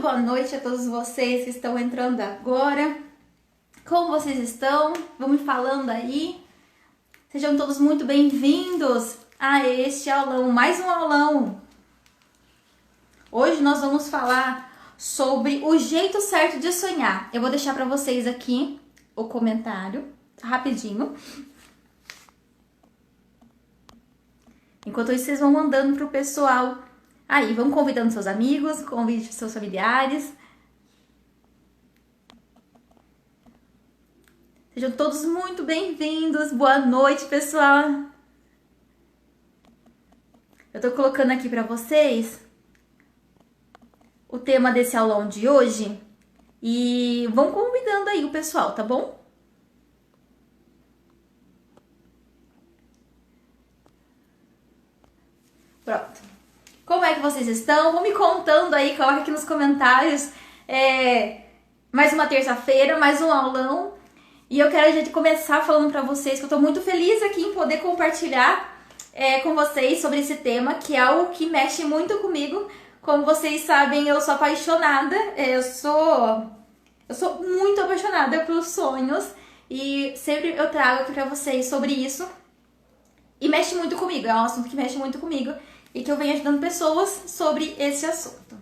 boa noite a todos vocês que estão entrando agora. Como vocês estão? Vão me falando aí. Sejam todos muito bem-vindos a este aulão, mais um aulão. Hoje nós vamos falar sobre o jeito certo de sonhar. Eu vou deixar para vocês aqui o comentário, rapidinho. Enquanto isso, vocês vão mandando pro pessoal. Aí, vão convidando seus amigos, convide seus familiares. Sejam todos muito bem-vindos. Boa noite, pessoal. Eu tô colocando aqui pra vocês o tema desse aulão de hoje. E vão convidando aí o pessoal, tá bom? Pronto. Como é que vocês estão? Vão me contando aí, coloca aqui nos comentários. Mais uma terça-feira, mais um aulão. E eu quero já começar falando pra vocês que eu tô muito feliz aqui em poder compartilhar com vocês sobre esse tema, que é algo que mexe muito comigo. Como vocês sabem, eu sou apaixonada, eu sou muito apaixonada pelos sonhos. E sempre eu trago aqui pra vocês sobre isso. E mexe muito comigo, é um assunto que mexe muito comigo. E que eu venho ajudando pessoas sobre esse assunto.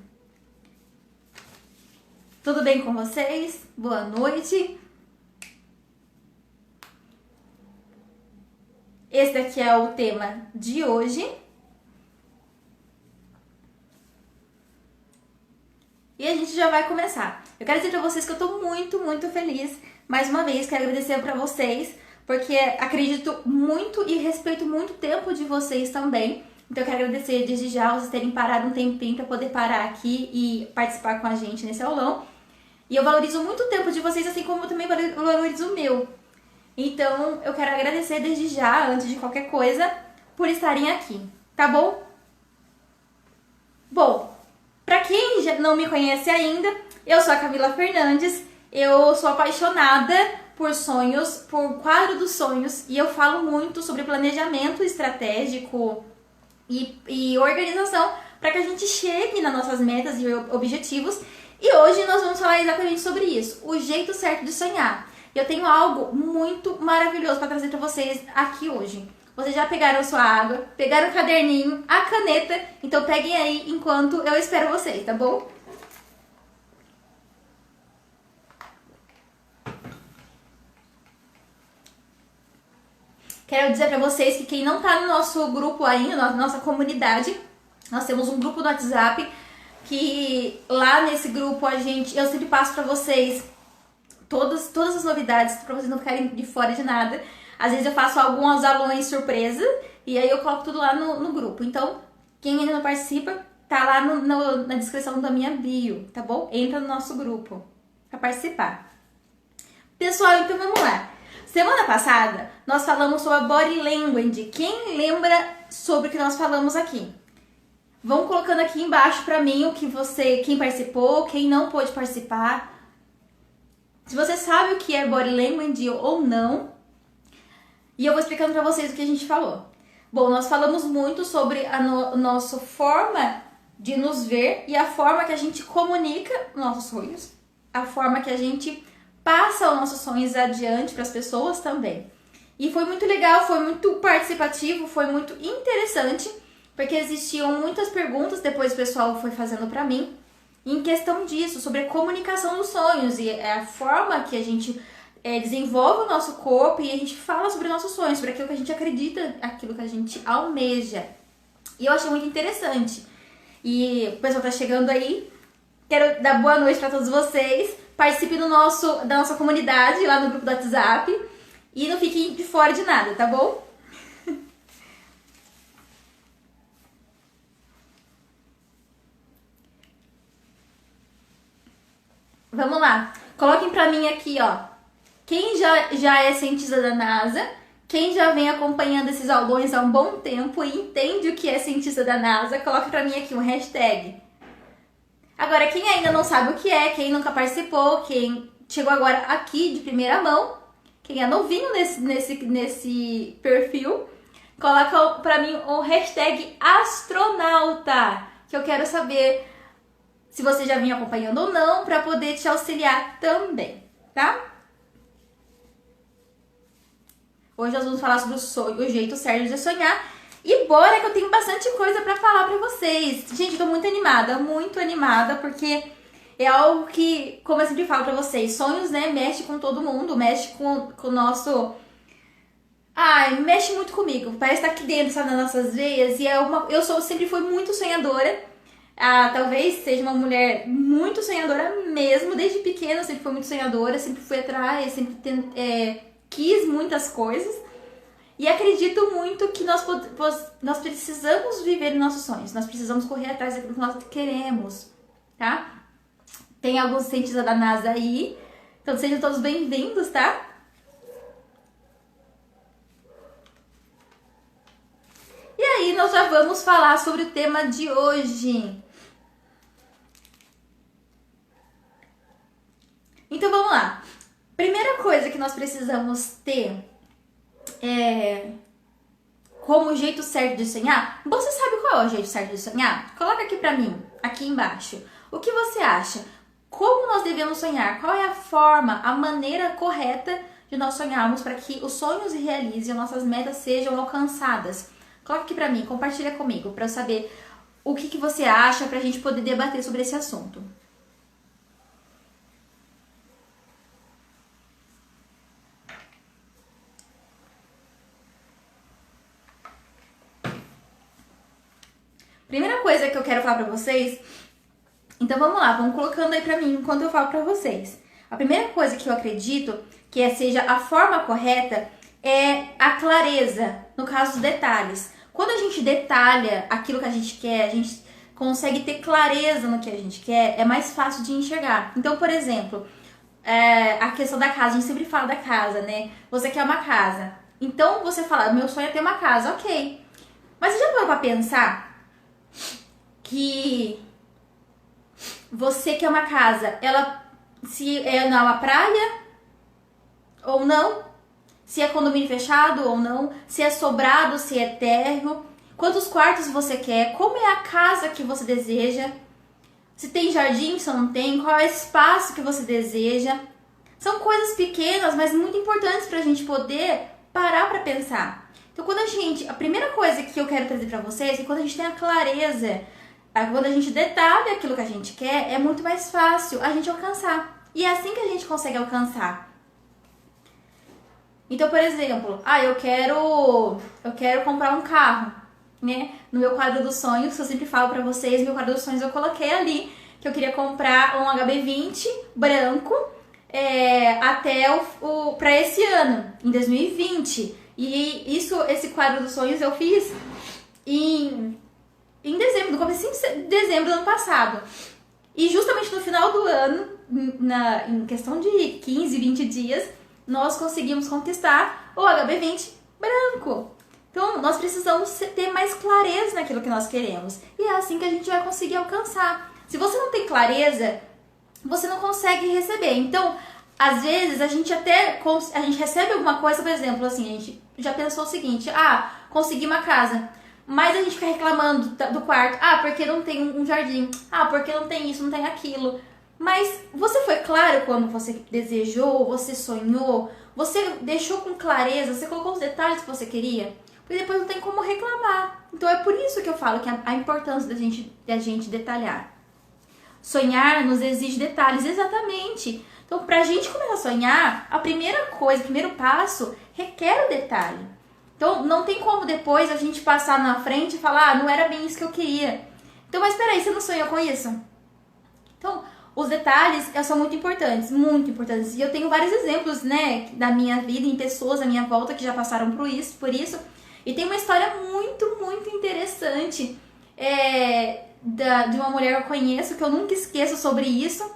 Tudo bem com vocês? Boa noite. Esse daqui é o tema de hoje. E a gente já vai começar. Eu quero dizer pra vocês que eu tô muito, muito feliz. Mais uma vez, quero agradecer pra vocês, porque acredito muito e respeito muito o tempo de vocês também. Então eu quero agradecer desde já vocês terem parado um tempinho para poder parar aqui e participar com a gente nesse aulão. E eu valorizo muito o tempo de vocês, assim como eu também valorizo o meu. Então eu quero agradecer desde já, antes de qualquer coisa, por estarem aqui, tá bom? Bom, para quem já não me conhece ainda, eu sou a Camila Fernandes, eu sou apaixonada por sonhos, por quadro dos sonhos, e eu falo muito sobre planejamento estratégico e organização para que a gente chegue nas nossas metas e objetivos. E hoje nós vamos falar exatamente sobre isso, o jeito certo de sonhar. Eu tenho algo muito maravilhoso para trazer para vocês aqui hoje. Vocês já pegaram sua água, pegaram o caderninho, a caneta, então peguem aí enquanto eu espero vocês, tá bom? Quero dizer pra vocês que quem não tá no nosso grupo ainda, na nossa comunidade, nós temos um grupo no WhatsApp, que lá nesse grupo eu sempre passo pra vocês todas as novidades, pra vocês não ficarem de fora de nada. Às vezes eu faço alguns alunos surpresa, e aí eu coloco tudo lá no grupo. Então, quem ainda não participa, tá lá na descrição da minha bio, tá bom? Entra no nosso grupo pra participar. Pessoal, então vamos lá. Semana passada, nós falamos sobre a Body Language. Quem lembra sobre o que nós falamos aqui? Vão colocando aqui embaixo pra mim quem participou, quem não pôde participar. Se você sabe o que é Body Language ou não. E eu vou explicando pra vocês o que a gente falou. Bom, nós falamos muito sobre a nossa forma de nos ver e a forma que a gente comunica nossos sonhos. A forma que a gente passa os nossos sonhos adiante para as pessoas também. E foi muito legal, foi muito participativo, foi muito interessante, porque existiam muitas perguntas, depois o pessoal foi fazendo para mim, em questão disso, sobre a comunicação dos sonhos e a forma que a gente desenvolve o nosso corpo e a gente fala sobre nossos sonhos, sobre aquilo que a gente acredita, aquilo que a gente almeja. E eu achei muito interessante. E o pessoal tá chegando aí, quero dar boa noite para todos vocês. Participe da nossa comunidade lá no grupo do WhatsApp e não fiquem de fora de nada, tá bom? Vamos lá. Coloquem pra mim aqui, ó. Quem já é cientista da NASA, quem já vem acompanhando esses aulões há um bom tempo e entende o que é cientista da NASA, coloque pra mim aqui um hashtag. Agora, quem ainda não sabe o que é, quem nunca participou, quem chegou agora aqui de primeira mão, quem é novinho nesse perfil, coloca pra mim o hashtag astronauta, que eu quero saber se você já vinha acompanhando ou não, para poder te auxiliar também, tá? Hoje nós vamos falar sobre o jeito certo de sonhar. E bora que eu tenho bastante coisa para falar para vocês. Gente, eu tô muito animada, porque é algo que, como eu sempre falo para vocês, sonhos, né, mexe com todo mundo, mexe com o nosso... Ai, mexe muito comigo. Parece estar aqui dentro, sabe, nas nossas veias. E eu sempre fui muito sonhadora. Talvez seja uma mulher muito sonhadora mesmo. Desde pequena eu sempre fui muito sonhadora, sempre fui atrás, sempre quis muitas coisas. E acredito muito que nós precisamos viver nossos sonhos. Nós precisamos correr atrás daquilo que nós queremos, tá? Tem alguns cientistas da NASA aí. Então sejam todos bem-vindos, tá? E aí nós já vamos falar sobre o tema de hoje. Então vamos lá. Primeira coisa que nós precisamos ter como jeito certo de sonhar. Você sabe qual é o jeito certo de sonhar? Coloca aqui pra mim, aqui embaixo. O que você acha? Como nós devemos sonhar? Qual é a forma, a maneira correta de nós sonharmos para que os sonhos se realizem e nossas metas sejam alcançadas? Coloca aqui pra mim, compartilha comigo, pra eu saber o que você acha, pra gente poder debater sobre esse assunto. Primeira coisa que eu quero falar pra vocês, então vamos lá, vamos colocando aí pra mim enquanto eu falo pra vocês. A primeira coisa que eu acredito que seja a forma correta é a clareza, no caso dos detalhes. Quando a gente detalha aquilo que a gente quer, a gente consegue ter clareza no que a gente quer, é mais fácil de enxergar. Então, por exemplo, a questão da casa, a gente sempre fala da casa, né? Você quer uma casa. Então, você fala, meu sonho é ter uma casa, ok. Mas você já parou pra pensar que você quer uma casa, se é na praia ou não, se é condomínio fechado ou não, se é sobrado, se é térreo, quantos quartos você quer, como é a casa que você deseja, se tem jardim, se não tem, qual é o espaço que você deseja. São coisas pequenas, mas muito importantes pra gente poder parar pra pensar. Então, a primeira coisa que eu quero trazer pra vocês é que quando a gente tem a clareza, quando a gente detalha aquilo que a gente quer, é muito mais fácil a gente alcançar. E é assim que a gente consegue alcançar. Então, por exemplo, eu quero comprar um carro, né? No meu quadro dos sonhos, que eu sempre falo pra vocês, meu quadro dos sonhos eu coloquei ali que eu queria comprar um HB20 branco até pra esse ano, em 2020. E esse quadro dos sonhos eu fiz em dezembro, no começo de dezembro do ano passado. E justamente no final do ano, em questão de 15, 20 dias, nós conseguimos conquistar o HB20 branco. Então, nós precisamos ter mais clareza naquilo que nós queremos. E é assim que a gente vai conseguir alcançar. Se você não tem clareza, você não consegue receber. Então, às vezes, a gente recebe alguma coisa, por exemplo, assim, a gente já pensou o seguinte, consegui uma casa. Mas a gente fica reclamando do quarto. Porque não tem um jardim. Porque não tem isso, não tem aquilo. Mas você foi claro quando você desejou, você sonhou, você deixou com clareza, você colocou os detalhes que você queria? Porque depois não tem como reclamar. Então é por isso que eu falo que a importância da gente detalhar. Sonhar nos exige detalhes, exatamente. Então, pra gente começar a sonhar, o primeiro passo requer o detalhe. Então, não tem como depois a gente passar na frente e falar, não era bem isso que eu queria. Então, mas peraí, você não sonhou com isso? Então, os detalhes são muito importantes, muito importantes. E eu tenho vários exemplos, né, da minha vida, em pessoas à minha volta que já passaram por isso. E tem uma história muito, muito interessante de uma mulher que eu conheço, que eu nunca esqueço sobre isso.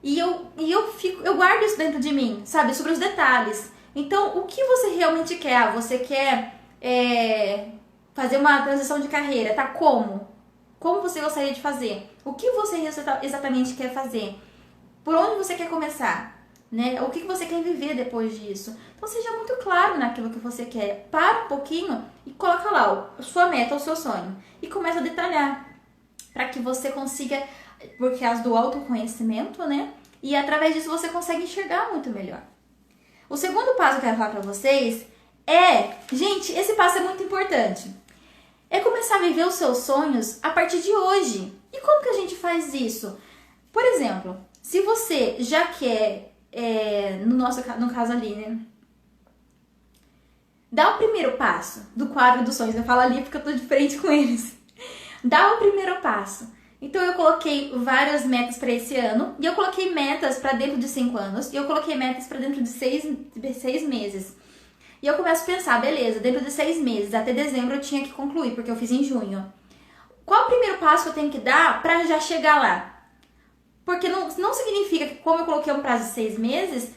E eu guardo isso dentro de mim, sabe, sobre os detalhes. Então, o que você realmente quer? Você quer fazer uma transição de carreira, tá? Como? Como você gostaria de fazer? O que você exatamente quer fazer? Por onde você quer começar? Né? O que você quer viver depois disso? Então, seja muito claro naquilo que você quer. Para um pouquinho e coloca lá a sua meta, o seu sonho. E começa a detalhar para que você consiga por causa do autoconhecimento, né? E através disso você consegue enxergar muito melhor. O segundo passo que eu quero falar pra vocês é... Gente, esse passo é muito importante. É começar a viver os seus sonhos a partir de hoje. E como que a gente faz isso? Por exemplo, se você já quer, no caso ali, né? Dá o primeiro passo do quadro dos sonhos. Eu falo ali porque eu tô de frente com eles. Dá o primeiro passo. Então eu coloquei várias metas para esse ano. E eu coloquei metas para dentro de 5 anos. E eu coloquei metas para dentro de 6 meses. E eu começo a pensar, beleza, dentro de 6 meses, até dezembro eu tinha que concluir, porque eu fiz em junho. Qual o primeiro passo que eu tenho que dar para já chegar lá? Porque não significa que, como eu coloquei um prazo de 6 meses,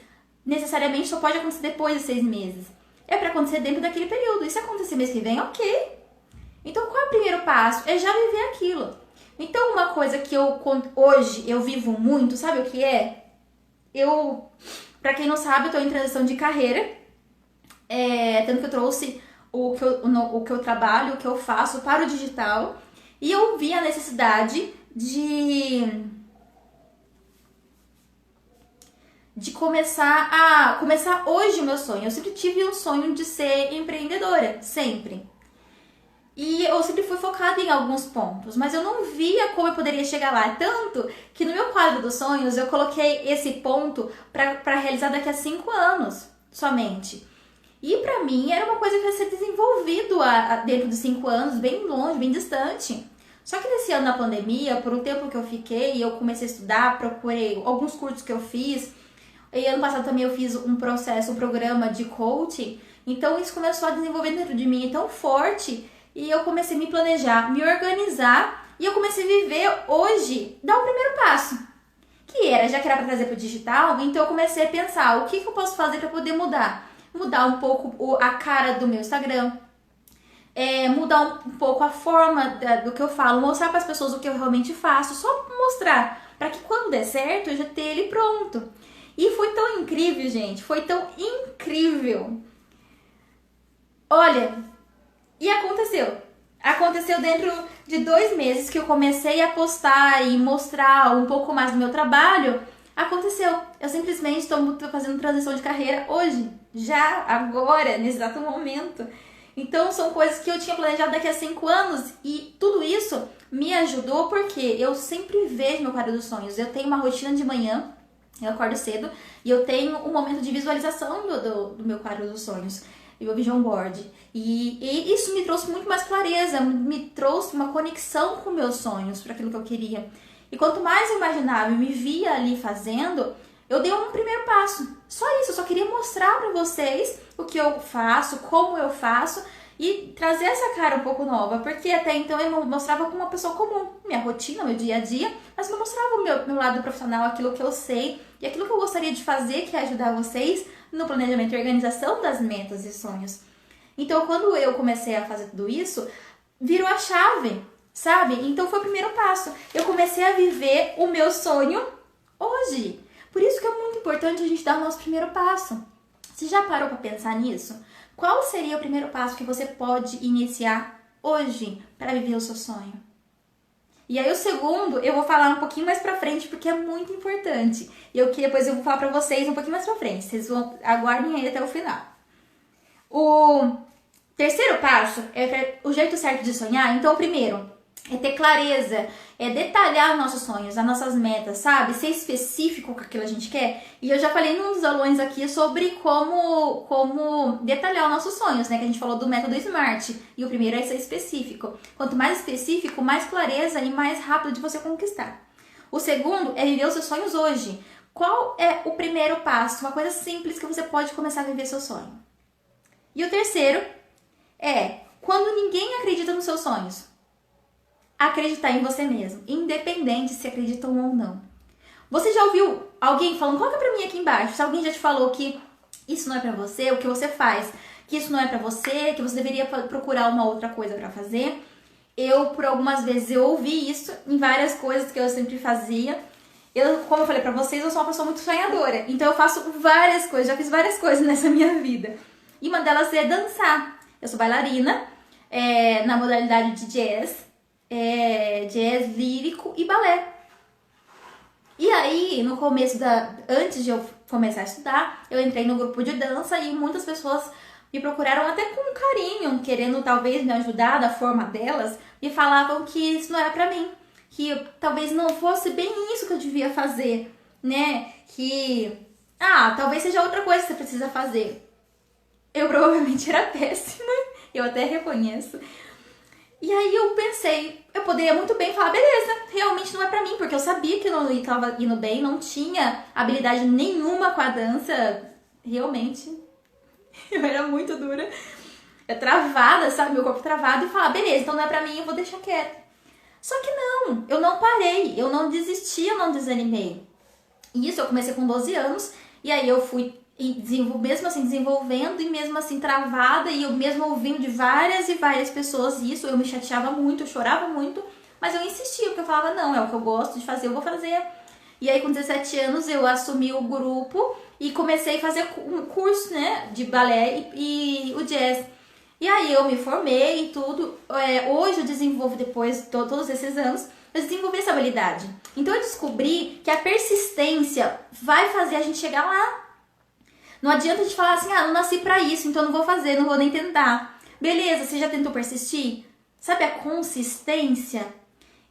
necessariamente só pode acontecer depois de 6 meses. É para acontecer dentro daquele período. E se acontecer mês que vem, ok. Então, qual é o primeiro passo? É já viver aquilo. Então, uma coisa que hoje eu vivo muito, sabe o que é? Pra quem não sabe, eu tô em transição de carreira. Tanto que eu trouxe o que eu trabalho, o que eu faço para o digital. E eu vi a necessidade de começar hoje o meu sonho. Eu sempre tive um sonho de ser empreendedora, sempre. E eu sempre fui focada em alguns pontos, mas eu não via como eu poderia chegar lá. Tanto que no meu quadro dos sonhos eu coloquei esse ponto para realizar daqui a 5 anos somente. E pra mim era uma coisa que ia ser desenvolvido dentro de 5 anos, bem longe, bem distante. Só que nesse ano da pandemia, por um tempo que eu fiquei, eu comecei a estudar, procurei alguns cursos que eu fiz. E ano passado também eu fiz um programa de coaching. Então isso começou a desenvolver dentro de mim tão forte. E eu comecei a me planejar, me organizar. E eu comecei a viver hoje, dar o primeiro passo. Já que era pra trazer pro digital, então eu comecei a pensar, o que eu posso fazer pra poder mudar? Mudar um pouco a cara do meu Instagram. Mudar um pouco a forma do que eu falo. Mostrar para as pessoas o que eu realmente faço. Só mostrar, para que quando der certo, eu já ter ele pronto. E foi tão incrível, gente. Foi tão incrível. Olha, e aconteceu. Aconteceu dentro de 2 meses que eu comecei a postar e mostrar um pouco mais do meu trabalho. Aconteceu. Eu simplesmente estou fazendo transição de carreira hoje. Já, agora, nesse exato momento. Então são coisas que eu tinha planejado daqui a 5 anos. E tudo isso me ajudou porque eu sempre vejo meu quadro dos sonhos. Eu tenho uma rotina de manhã. Eu acordo cedo e eu tenho um momento de visualização do meu quadro dos sonhos. E meu vision board. E isso me trouxe muito mais clareza. Me trouxe uma conexão com meus sonhos. Para aquilo que eu queria. E quanto mais eu imaginava e me via ali fazendo, eu dei um primeiro passo. Só isso, eu só queria mostrar pra vocês o que eu faço, como eu faço e trazer essa cara um pouco nova. Porque até então eu mostrava como uma pessoa comum, minha rotina, meu dia a dia, mas não mostrava o meu lado profissional, aquilo que eu sei e aquilo que eu gostaria de fazer, que é ajudar vocês no planejamento e organização das metas e sonhos. Então, quando eu comecei a fazer tudo isso, virou a chave. Sabe? Então foi o primeiro passo. Eu comecei a viver o meu sonho hoje. Por isso que é muito importante a gente dar o nosso primeiro passo. Você já parou para pensar nisso? Qual seria o primeiro passo que você pode iniciar hoje para viver o seu sonho? E aí o segundo eu vou falar um pouquinho mais pra frente porque é muito importante. E depois eu vou falar pra vocês um pouquinho mais pra frente. Vocês aguardem aí até o final. O terceiro passo é o jeito certo de sonhar. Então, primeiro, é ter clareza, é detalhar nossos sonhos, as nossas metas, sabe? Ser específico com aquilo que a gente quer. E eu já falei num dos aulões aqui sobre como detalhar os nossos sonhos, né? Que a gente falou do método SMART. E o primeiro é ser específico. Quanto mais específico, mais clareza e mais rápido de você conquistar. O segundo é viver os seus sonhos hoje. Qual é o primeiro passo? Uma coisa simples que você pode começar a viver seu sonho. E o terceiro é quando ninguém acredita nos seus sonhos. Acreditar em você mesmo, independente se acreditam ou não. Você já ouviu alguém falando, coloca pra mim aqui embaixo, se alguém já te falou que isso não é pra você, o que você faz, que isso não é pra você, que você deveria procurar uma outra coisa pra fazer. Por algumas vezes, eu ouvi isso em várias coisas que eu sempre fazia. Como eu falei pra vocês, eu sou uma pessoa muito sonhadora, então eu faço várias coisas, já fiz várias coisas nessa minha vida. E uma delas é dançar. Eu sou bailarina, na modalidade de jazz, jazz lírico e balé. E aí, no começo antes de eu começar a estudar, eu entrei no grupo de dança e muitas pessoas me procuraram até com carinho, querendo talvez me ajudar da forma delas, e falavam que isso não era pra mim, que talvez não fosse bem isso que eu devia fazer, né? Que, talvez seja outra coisa que você precisa fazer. Eu provavelmente era péssima, eu até reconheço. E aí eu pensei, eu poderia muito bem falar, beleza, realmente não é pra mim, porque eu sabia que eu não estava indo bem, não tinha habilidade nenhuma com a dança, realmente. Eu era muito dura, travada, sabe, meu corpo travado, e falar, beleza, então não é pra mim, eu vou deixar quieto. Só que não, eu não parei, eu não desisti, eu não desanimei. E isso eu comecei com 12 anos, e aí eu fui mesmo assim desenvolvendo e mesmo assim travada, e eu mesmo ouvindo de várias e várias pessoas isso, eu me chateava muito, eu chorava muito, mas eu insistia, porque eu falava, não, é o que eu gosto de fazer, eu vou fazer. E aí com 17 anos eu assumi o grupo e comecei a fazer um curso, né, de balé e o jazz. E aí eu me formei e tudo, hoje eu desenvolvo, depois de todos esses anos, eu desenvolvi essa habilidade. Então eu descobri que a persistência vai fazer a gente chegar lá. Não adianta a gente falar assim, não nasci pra isso, então não vou fazer, não vou nem tentar. Beleza, você já tentou persistir? Sabe a consistência?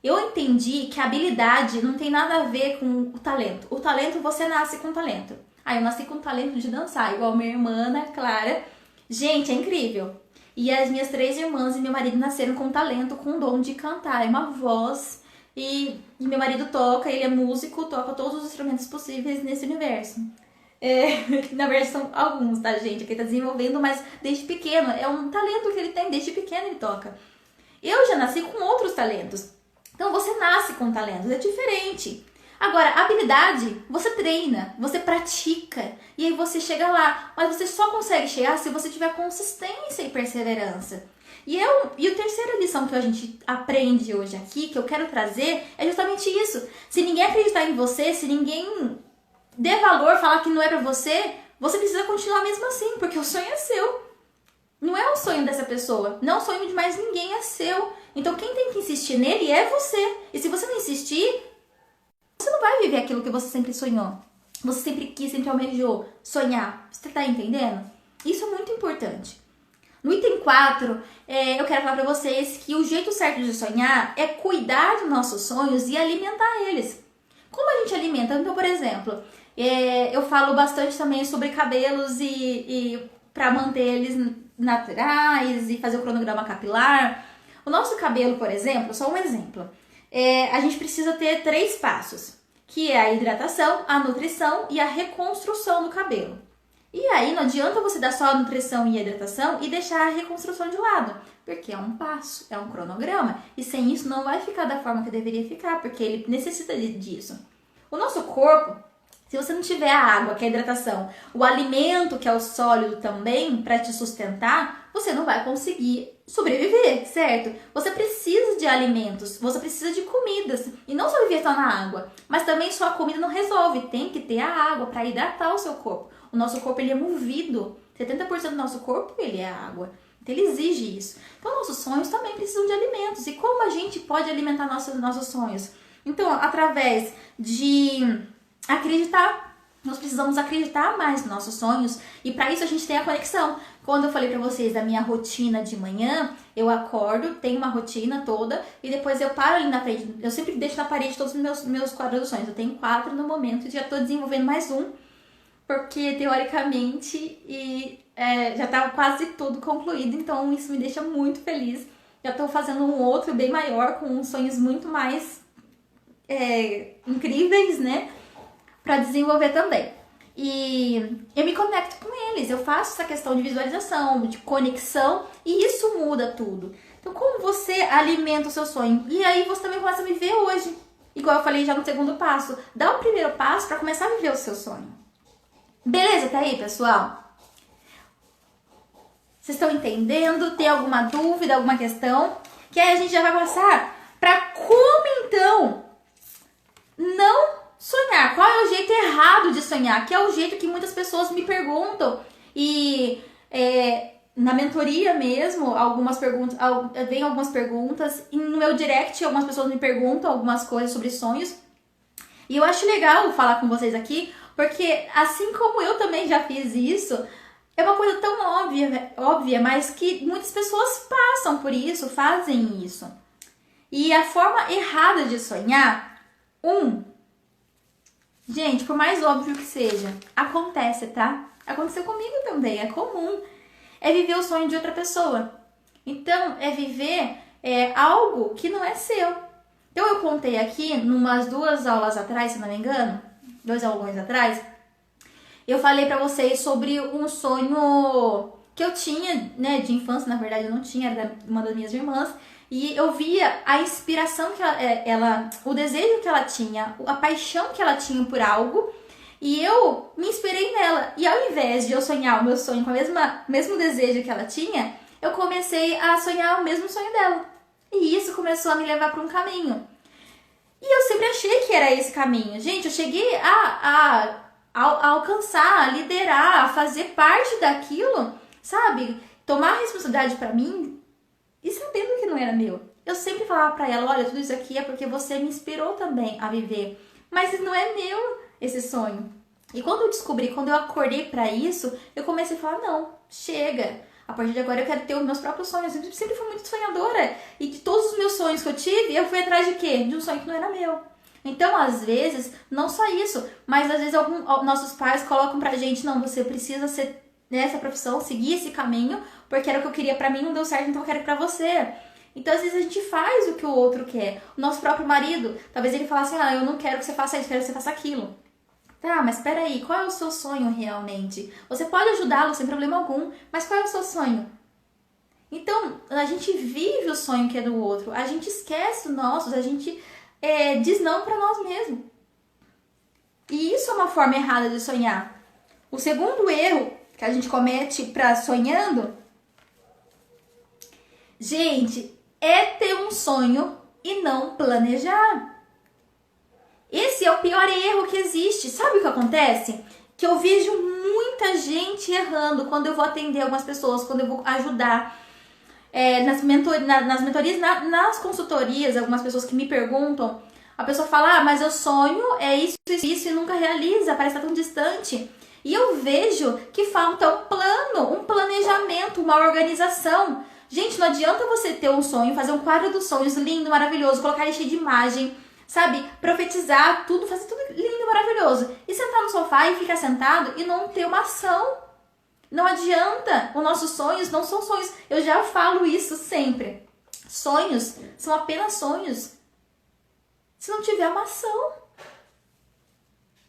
Eu entendi que a habilidade não tem nada a ver com o talento. O talento, você nasce com talento. Eu nasci com talento de dançar, igual minha irmã, Ana Clara. Gente, é incrível. E as minhas 3 irmãs e meu marido nasceram com talento, com o dom de cantar. É uma voz. E meu marido toca, ele é músico, toca todos os instrumentos possíveis nesse universo. Na verdade são alguns, tá, gente? Que ele tá desenvolvendo, mas desde pequeno. É um talento que ele tem, desde pequeno ele toca. Eu já nasci com outros talentos. Então você nasce com talentos, é diferente. Agora, habilidade, você treina, você pratica e aí você chega lá. Mas você só consegue chegar se você tiver consistência e perseverança. E a terceira lição que a gente aprende hoje aqui, que eu quero trazer, é justamente isso. Se ninguém acreditar em você, se ninguém dê valor, falar que não é pra você, você precisa continuar mesmo assim, porque o sonho é seu. Não é o sonho dessa pessoa, não é o sonho de mais ninguém, é seu. Então quem tem que insistir nele é você. E se você não insistir, você não vai viver aquilo que você sempre sonhou. Você sempre quis, sempre almejou sonhar. Você tá entendendo? Isso é muito importante. No item 4, eu quero falar pra vocês que o jeito certo de sonhar é cuidar dos nossos sonhos e alimentar eles. Como a gente alimenta? Então, por exemplo, eu falo bastante também sobre cabelos e para manter eles naturais e fazer o cronograma capilar. O nosso cabelo, por exemplo, só um exemplo, a gente precisa ter 3 passos, que é a hidratação, a nutrição e a reconstrução do cabelo. E aí não adianta você dar só a nutrição e a hidratação e deixar a reconstrução de lado, porque é um passo, é um cronograma, e sem isso não vai ficar da forma que deveria ficar, porque ele necessita disso. O nosso corpo, se você não tiver a água, que é a hidratação, o alimento, que é o sólido também, para te sustentar, você não vai conseguir sobreviver, certo? Você precisa de alimentos, você precisa de comidas, e não só viver só na água, mas também só a comida não resolve, tem que ter a água para hidratar o seu corpo. O nosso corpo ele é movido, 70% do nosso corpo ele é água, então ele exige isso. Então nossos sonhos também precisam de alimentos, e como a gente pode alimentar nossos sonhos? Então, através de acreditar, nós precisamos acreditar mais nos nossos sonhos, e para isso a gente tem a conexão. Quando eu falei para vocês da minha rotina de manhã, eu acordo, tenho uma rotina toda e depois eu paro ali na frente. Eu sempre deixo na parede todos os meus quadros dos sonhos. Eu tenho 4 no momento e já estou desenvolvendo mais um, porque teoricamente já está quase tudo concluído, então isso me deixa muito feliz. Já estou fazendo um outro bem maior, com sonhos muito mais incríveis, né? Para desenvolver também. E eu me conecto com eles, eu faço essa questão de visualização, de conexão, e isso muda tudo. Então, como você alimenta o seu sonho? E aí você também começa a viver hoje. Igual eu falei já no segundo passo. Dá o primeiro passo para começar a viver o seu sonho. Beleza? Tá aí, pessoal? Vocês estão entendendo? Tem alguma dúvida, alguma questão? Que aí a gente já vai passar para como então não sonhar. Qual é o jeito errado de sonhar? Que é o jeito que muitas pessoas me perguntam. E na mentoria mesmo, vem algumas perguntas. E no meu direct, algumas pessoas me perguntam algumas coisas sobre sonhos. E eu acho legal falar com vocês aqui, porque assim como eu também já fiz isso, é uma coisa tão óbvia, mas que muitas pessoas passam por isso, fazem isso. E a forma errada de sonhar, gente, por mais óbvio que seja, acontece, tá? Aconteceu comigo também, é comum. É viver o sonho de outra pessoa. Então, é viver algo que não é seu. Então, eu contei aqui, numas 2 aulas atrás, se não me engano, 2 aulões atrás, eu falei pra vocês sobre um sonho que eu tinha, né, de infância, na verdade eu não tinha, era uma das minhas irmãs, e eu via a inspiração que ela, o desejo que ela tinha, a paixão que ela tinha por algo, e eu me inspirei nela. E ao invés de eu sonhar o meu sonho com o mesmo desejo que ela tinha, eu comecei a sonhar o mesmo sonho dela. E isso começou a me levar para um caminho. E eu sempre achei que era esse caminho. Gente, eu cheguei a alcançar, a liderar, a fazer parte daquilo, sabe? Tomar responsabilidade para mim e sabendo que não era meu. Eu sempre falava para ela, olha, tudo isso aqui é porque você me inspirou também a viver. Mas não é meu esse sonho. E quando eu descobri, quando eu acordei para isso, eu comecei a falar, não, chega. A partir de agora eu quero ter os meus próprios sonhos. Eu sempre fui muito sonhadora. E de todos os meus sonhos que eu tive, eu fui atrás de quê? De um sonho que não era meu. Então, às vezes, não só isso, mas às vezes nossos pais colocam pra gente, não, você precisa ser nessa profissão, seguir esse caminho, porque era o que eu queria pra mim, não deu certo, então eu quero pra você. Então, às vezes, a gente faz o que o outro quer. O nosso próprio marido, talvez ele falasse, eu não quero que você faça isso, quero que você faça aquilo. Tá, mas peraí, qual é o seu sonho realmente? Você pode ajudá-lo sem problema algum, mas qual é o seu sonho? Então, a gente vive o sonho que é do outro, a gente esquece o nosso, a gente diz não pra nós mesmos. E isso é uma forma errada de sonhar. O segundo erro que a gente comete pra sonhando, gente, é ter um sonho e não planejar. Esse é o pior erro que existe. Sabe o que acontece? Que eu vejo muita gente errando quando eu vou atender algumas pessoas, quando eu vou ajudar nas mentorias, nas consultorias, algumas pessoas que me perguntam, a pessoa fala, mas eu sonho, é isso e nunca realiza, parece estar tão distante. E eu vejo que falta um plano, um planejamento, uma organização. Gente, não adianta você ter um sonho, fazer um quadro dos sonhos lindo, maravilhoso, colocar ele cheio de imagem, sabe, profetizar tudo, fazer tudo lindo, maravilhoso. E sentar no sofá e ficar sentado e não ter uma ação. Não adianta. Os nossos sonhos não são sonhos. Eu já falo isso sempre. Sonhos são apenas sonhos se não tiver uma ação.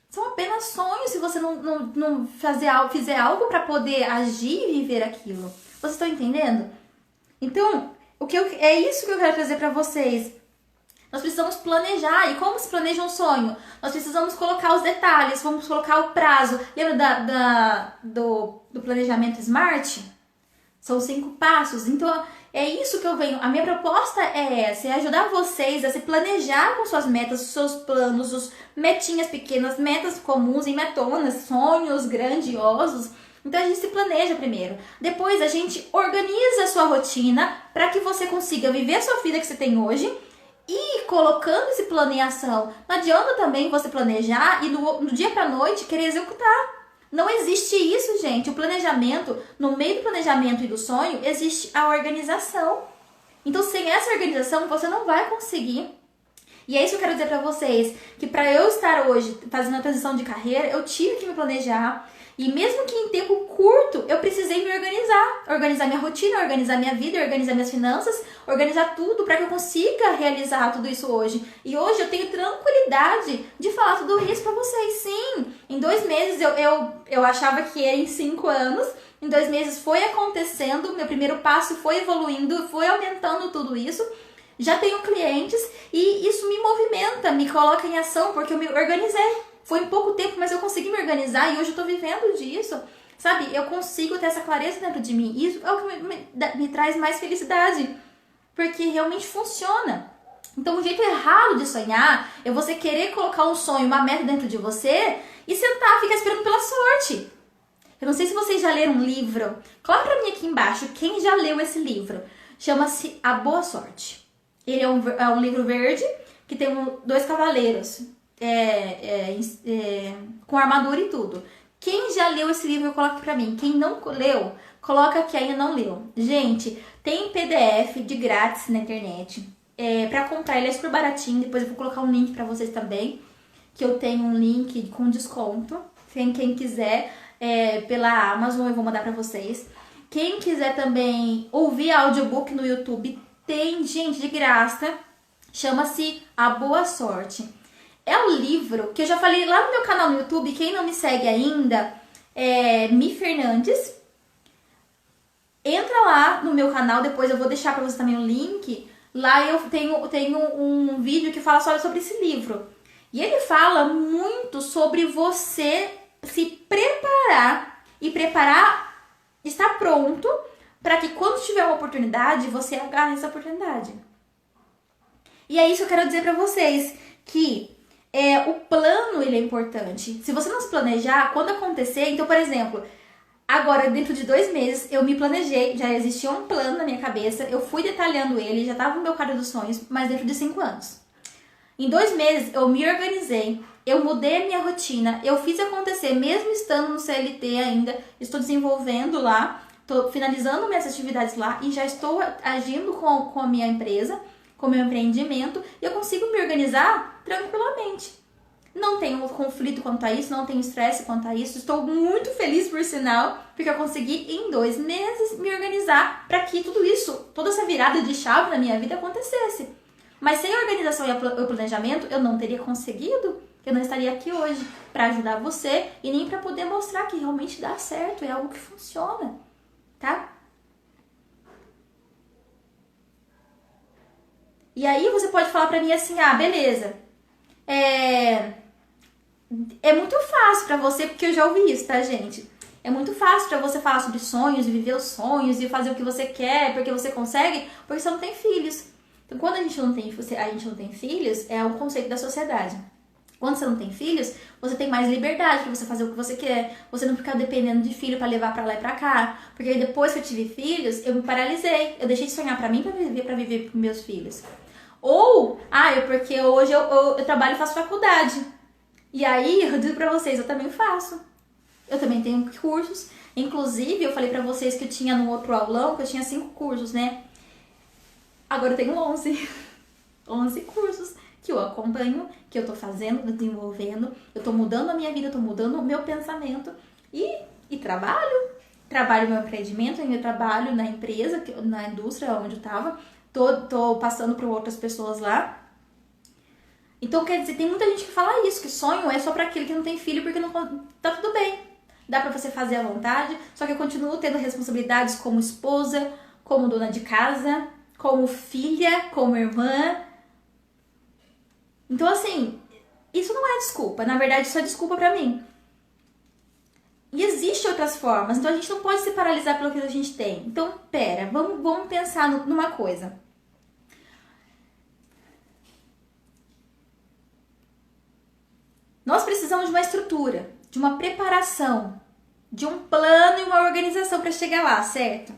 São apenas sonhos se você não fizer algo para poder agir e viver aquilo. Vocês estão entendendo? Então, é isso que eu quero trazer para vocês. Nós precisamos planejar. E como se planeja um sonho? Nós precisamos colocar os detalhes, vamos colocar o prazo. Lembra do planejamento SMART? São 5 passos. Então, é isso que eu venho. A minha proposta é essa, é ajudar vocês a se planejar com suas metas, os seus planos, os metinhas pequenas, metas comuns e metonas, sonhos grandiosos. Então, a gente se planeja primeiro. Depois, a gente organiza a sua rotina para que você consiga viver a sua vida que você tem hoje e colocando esse plano em ação. Não adianta também você planejar e do dia pra noite querer executar. Não existe isso, gente. O planejamento, no meio do planejamento e do sonho, existe a organização. Então, sem essa organização, você não vai conseguir. E é isso que eu quero dizer pra vocês, que pra eu estar hoje fazendo a transição de carreira, eu tive que me planejar. E mesmo que em tempo curto, eu precisei me organizar. Organizar minha rotina, organizar minha vida, organizar minhas finanças, organizar tudo para que eu consiga realizar tudo isso hoje. E hoje eu tenho tranquilidade de falar tudo isso para vocês. Sim, em 2 meses eu achava que era em 5 anos. Em 2 meses foi acontecendo, meu primeiro passo foi evoluindo, foi aumentando tudo isso. Já tenho clientes e isso me movimenta, me coloca em ação porque eu me organizei. Foi em pouco tempo, mas eu consegui me organizar e hoje eu tô vivendo disso, sabe? Eu consigo ter essa clareza dentro de mim. Isso é o que me traz mais felicidade, porque realmente funciona. Então, o jeito errado de sonhar é você querer colocar um sonho, uma meta dentro de você e sentar, ficar esperando pela sorte. Eu não sei se vocês já leram um livro. Coloca pra mim aqui embaixo quem já leu esse livro. Chama-se A Boa Sorte. Ele é um livro verde que tem 2 cavaleiros. com armadura e tudo. Quem já leu esse livro, coloque pra mim. Quem não leu, coloca que ainda não leu. Gente, tem PDF de grátis na internet. Pra comprar, ele é super baratinho. Depois eu vou colocar um link pra vocês também. Que eu tenho um link com desconto. Quem quiser, pela Amazon, eu vou mandar pra vocês. Quem quiser também ouvir audiobook no YouTube, tem, gente, de graça. Chama-se A Boa Sorte. É um livro que eu já falei lá no meu canal no YouTube. Quem não me segue ainda, Mi Fernandes. Entra lá no meu canal, depois eu vou deixar pra você também o link. Lá eu tenho um vídeo que fala só sobre esse livro. E ele fala muito sobre você se preparar e estar pronto para que quando tiver uma oportunidade, você agarre essa oportunidade. E é isso que eu quero dizer para vocês, que o plano ele é importante. Se você não se planejar, quando acontecer, então, por exemplo, agora dentro de 2 meses eu me planejei, já existia um plano na minha cabeça, eu fui detalhando ele, já estava no meu quadro dos sonhos, mas dentro de 5 anos. Em 2 meses eu me organizei, eu mudei a minha rotina, eu fiz acontecer, mesmo estando no CLT ainda, estou desenvolvendo lá, estou finalizando minhas atividades lá e já estou agindo com a minha empresa, com o meu empreendimento, e eu consigo me organizar tranquilamente. Não tenho conflito quanto a isso, não tenho estresse quanto a isso, estou muito feliz por sinal, porque eu consegui em 2 meses me organizar para que tudo isso, toda essa virada de chave na minha vida acontecesse. Mas sem a organização e o planejamento, eu não teria conseguido, eu não estaria aqui hoje para ajudar você e nem para poder mostrar que realmente dá certo, é algo que funciona, tá? E aí você pode falar pra mim assim, beleza, é muito fácil pra você, porque eu já ouvi isso, tá, gente? É muito fácil pra você falar sobre sonhos, e viver os sonhos, e fazer o que você quer, porque você consegue, porque você não tem filhos. Então, quando a gente não tem filhos, é um conceito da sociedade. Quando você não tem filhos, você tem mais liberdade pra você fazer o que você quer. Você não fica dependendo de filho pra levar pra lá e pra cá. Porque depois que eu tive filhos, eu me paralisei. Eu deixei de sonhar pra mim pra viver pros meus filhos. Ou, porque hoje eu trabalho e faço faculdade. E aí, eu digo pra vocês, eu também faço. Eu também tenho cursos. Inclusive, eu falei pra vocês que eu tinha no outro aulão, que eu tinha 5 cursos, né? Agora eu tenho 11. 11 cursos que eu acompanho, que eu tô fazendo, desenvolvendo. Eu tô mudando a minha vida, eu tô mudando o meu pensamento. E trabalho. Trabalho meu empreendimento, eu trabalho na empresa, na indústria onde eu tava. Tô passando para outras pessoas lá. Então, quer dizer, tem muita gente que fala isso, que sonho é só para aquele que não tem filho, porque não tá tudo bem. Dá para você fazer à vontade, só que eu continuo tendo responsabilidades como esposa, como dona de casa, como filha, como irmã. Então, assim, isso não é desculpa. Na verdade, isso é desculpa pra mim. E existem outras formas. Então, a gente não pode se paralisar pelo que a gente tem. Então, vamos pensar numa coisa. Nós precisamos de uma estrutura, de uma preparação, de um plano e uma organização para chegar lá, certo?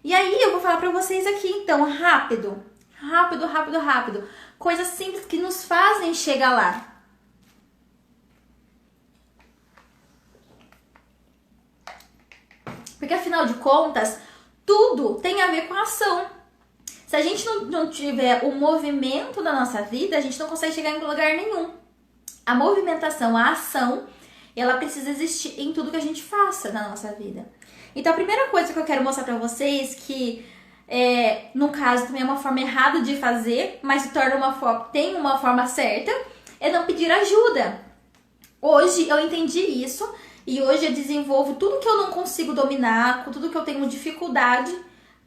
E aí eu vou falar para vocês aqui, então, rápido. Coisas simples que nos fazem chegar lá. Porque afinal de contas, tudo tem a ver com a ação. Se a gente não tiver o movimento da nossa vida, a gente não consegue chegar em lugar nenhum. A movimentação, a ação, ela precisa existir em tudo que a gente faça na nossa vida. Então a primeira coisa que eu quero mostrar pra vocês, que no caso também é uma forma errada de fazer, mas tem uma forma certa, é não pedir ajuda. Hoje eu entendi isso e hoje eu desenvolvo tudo que eu não consigo dominar, com tudo que eu tenho dificuldade.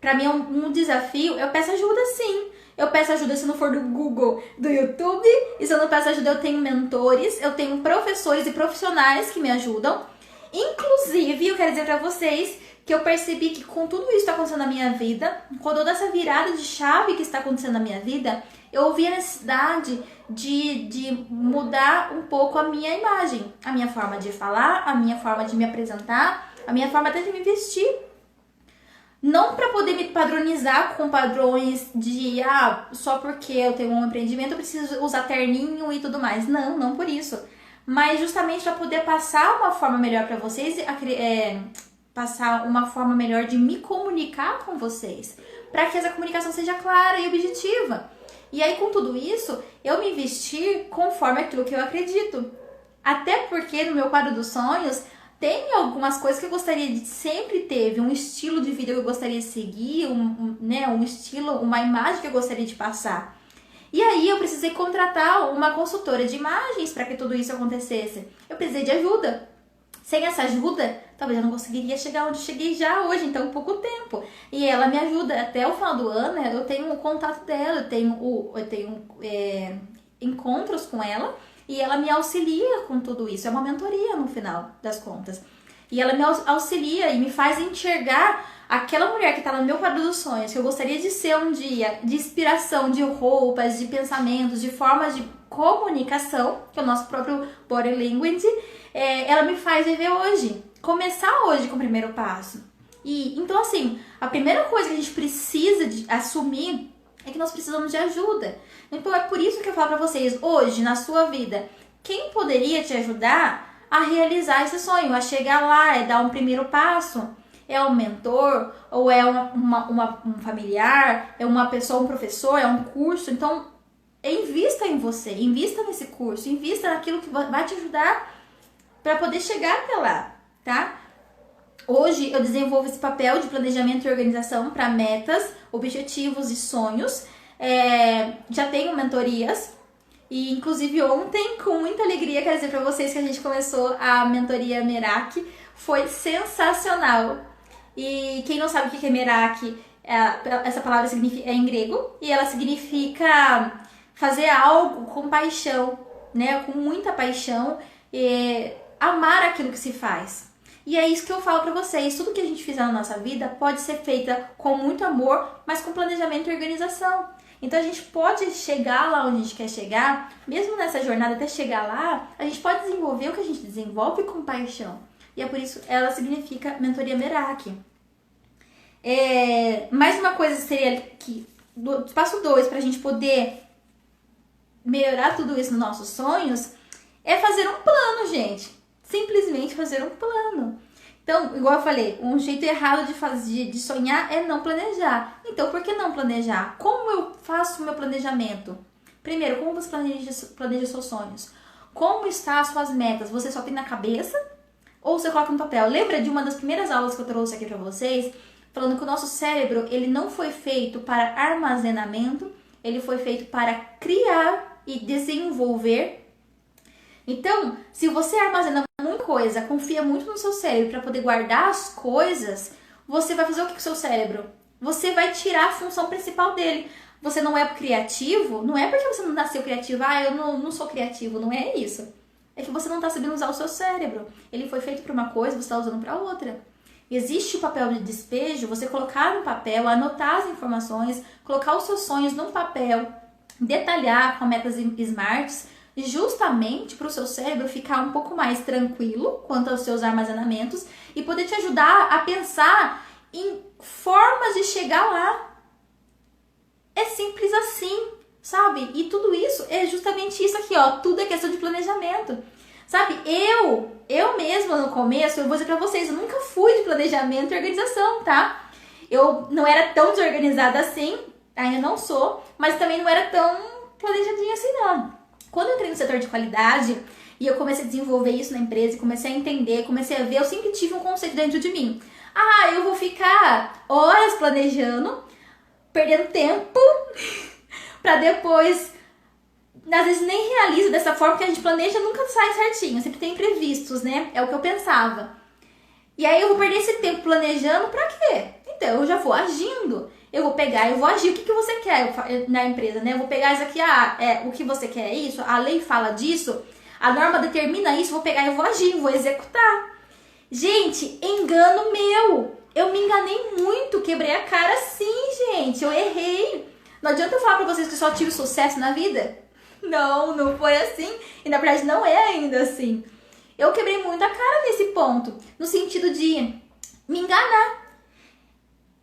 Pra mim é um desafio, eu peço ajuda sim. Eu peço ajuda se não for do Google, do YouTube. E se eu não peço ajuda, eu tenho mentores, eu tenho professores e profissionais que me ajudam. Inclusive, eu quero dizer pra vocês que eu percebi que com tudo isso que está acontecendo na minha vida, com toda essa virada de chave que está acontecendo na minha vida, eu ouvi a necessidade de mudar um pouco a minha imagem, a minha forma de falar, a minha forma de me apresentar, a minha forma até de me vestir. Não para poder me padronizar com padrões de, só porque eu tenho um empreendimento eu preciso usar terninho e tudo mais. Não, não por isso. Mas justamente para poder passar uma forma melhor para vocês, passar uma forma melhor de me comunicar com vocês. Para que essa comunicação seja clara e objetiva. E aí, com tudo isso, eu me vestir conforme aquilo que eu acredito. Até porque no meu quadro dos sonhos tem algumas coisas que eu gostaria de sempre teve, um estilo de vida que eu gostaria de seguir, um estilo, uma imagem que eu gostaria de passar. E aí eu precisei contratar uma consultora de imagens para que tudo isso acontecesse. Eu precisei de ajuda. Sem essa ajuda, talvez eu não conseguiria chegar onde cheguei já hoje, em tão pouco tempo. E ela me ajuda. Até o final do ano, eu tenho o contato dela, eu tenho encontros com ela. E ela me auxilia com tudo isso. É uma mentoria no final das contas. E ela me auxilia e me faz enxergar aquela mulher que está no meu quadro dos sonhos, que eu gostaria de ser um dia, de inspiração, de roupas, de pensamentos, de formas de comunicação, que é o nosso próprio body language, ela me faz viver hoje. Começar hoje com o primeiro passo. E então, assim, a primeira coisa que a gente precisa de assumir é que nós precisamos de ajuda. Então é por isso que eu falo pra vocês, hoje, na sua vida, quem poderia te ajudar a realizar esse sonho, a chegar lá, dar um primeiro passo? É um mentor, ou é um familiar, é uma pessoa, um professor, é um curso? Então, invista em você, invista nesse curso, invista naquilo que vai te ajudar para poder chegar até lá, tá? Hoje eu desenvolvo esse papel de planejamento e organização para metas, objetivos e sonhos. Já tenho mentorias e inclusive ontem, com muita alegria, quero dizer para vocês que a gente começou a mentoria Merak. Foi sensacional. E quem não sabe o que é Merak, essa palavra é em grego e ela significa fazer algo com paixão, né? Com muita paixão, amar aquilo que se faz. E é isso que eu falo pra vocês, tudo que a gente fizer na nossa vida pode ser feita com muito amor, mas com planejamento e organização. Então a gente pode chegar lá onde a gente quer chegar, mesmo nessa jornada até chegar lá, a gente pode desenvolver o que a gente desenvolve com paixão. E é por isso ela significa mentoria Merak. Mais uma coisa seria que, passo 2, pra gente poder melhorar tudo isso nos nossos sonhos, é fazer um plano, gente. Simplesmente fazer um plano. Então, igual eu falei, um jeito errado de sonhar é não planejar. Então, por que não planejar? Como eu faço o meu planejamento? Primeiro, como você planeja seus sonhos? Como estão as suas metas? Você só tem na cabeça ou você coloca no papel? Lembra de uma das primeiras aulas que eu trouxe aqui para vocês? Falando que o nosso cérebro, ele não foi feito para armazenamento, ele foi feito para criar e desenvolver. Então, se você armazena muita coisa, confia muito no seu cérebro para poder guardar as coisas, você vai fazer o que com o seu cérebro? Você vai tirar a função principal dele. Você não é criativo, não é porque você não nasceu criativo, eu não sou criativo, não é isso. É que você não está sabendo usar o seu cérebro. Ele foi feito para uma coisa, você está usando para outra. Existe o papel de despejo, você colocar no papel, anotar as informações, colocar os seus sonhos num papel, detalhar com metas smarts, justamente para o seu cérebro ficar um pouco mais tranquilo quanto aos seus armazenamentos e poder te ajudar a pensar em formas de chegar lá. É simples assim, sabe? E tudo isso é justamente isso aqui, ó. Tudo é questão de planejamento. Sabe, eu mesma no começo, eu vou dizer pra vocês, eu nunca fui de planejamento e organização, tá? Eu não era tão desorganizada assim, ainda não sou, mas também não era tão planejadinha assim, não. Quando eu entrei no setor de qualidade e eu comecei a desenvolver isso na empresa, comecei a entender, comecei a ver, eu sempre tive um conceito dentro de mim. Eu vou ficar horas planejando, perdendo tempo, pra depois, às vezes nem realiza dessa forma, porque a gente planeja e nunca sai certinho, sempre tem imprevistos, né? É o que eu pensava. E aí eu vou perder esse tempo planejando pra quê? Então eu já vou agindo. Eu vou pegar, eu vou agir. O que você quer na empresa, né? Eu vou pegar isso aqui, o que você quer é isso, a lei fala disso, a norma determina isso, vou pegar e vou agir, vou executar. Gente, engano meu. Eu me enganei muito, quebrei a cara sim, gente. Eu errei. Não adianta eu falar pra vocês que só tive sucesso na vida. Não foi assim. E na verdade não é ainda assim. Eu quebrei muito a cara nesse ponto, no sentido de me enganar.